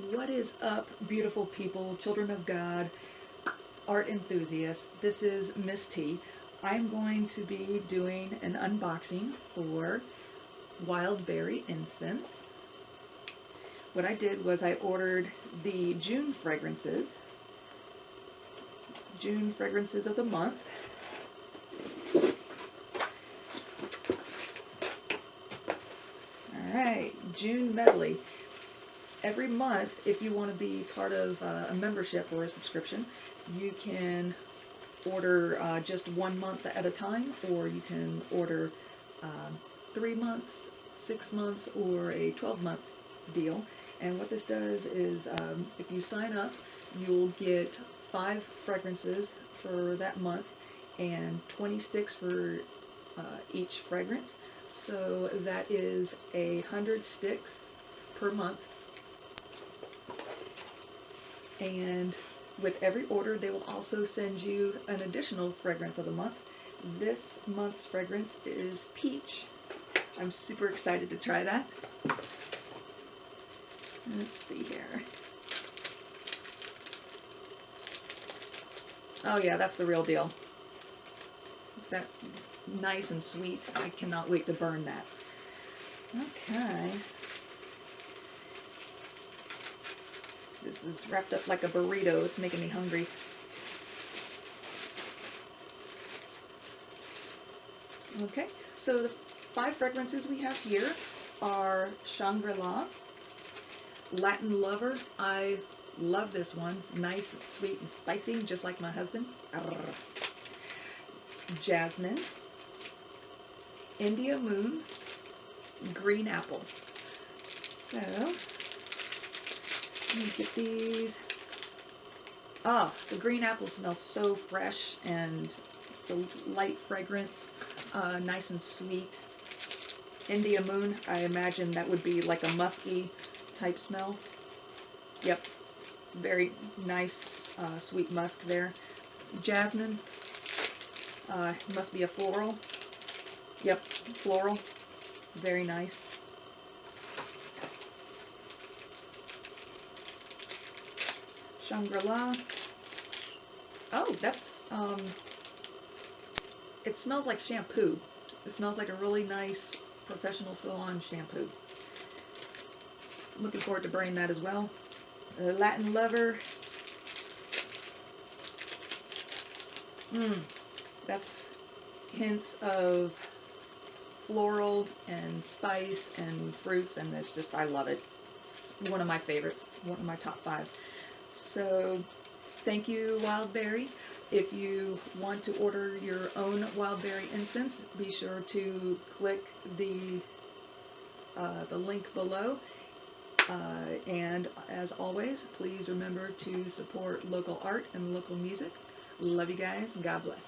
What is up, beautiful people, children of God, art enthusiasts? This is Miss T. I'm going to be doing an unboxing for Wild Berry Incense. What I did was I ordered the June fragrances of the month. Alright, June medley. Every month, if you want to be part of a membership or a subscription, you can order just 1 month at a time, or you can order 3 months, 6 months, or a 12-month deal. And what this does is, if you sign up, you'll get 5 fragrances for that month and 20 sticks for each fragrance. So that is 100 sticks per month. And with every order, they will also send you an additional fragrance of the month. This month's fragrance is Peach. I'm super excited to try that. Let's see here. Oh yeah, that's the real deal. That's nice and sweet. I cannot wait to burn that. Okay. This is wrapped up like a burrito. It's making me hungry. Okay, so the 5 fragrances we have here are Shangri-La, Latin Lover. I love this one. Nice, sweet, and spicy, just like my husband. Arrgh. Jasmine, India Moon, Green Apple. So, let me get these. Ah, the green apple smells so fresh, and the light fragrance, nice and sweet. India Moon, I imagine that would be like a musky type smell. Yep, very nice, sweet musk there. Jasmine, must be a floral. Yep, floral, very nice. Shangri-La. Oh, that's, it smells like shampoo. It smells like a really nice professional salon shampoo. Looking forward to burning that as well. Latin Lover. That's hints of floral and spice and fruits, and it's just, I love it. It's one of my favorites, one of my top 5. So, thank you, Wild Berry. If you want to order your own Wild Berry incense, be sure to click the link below. And as always, please remember to support local art and local music. Love you guys. God bless.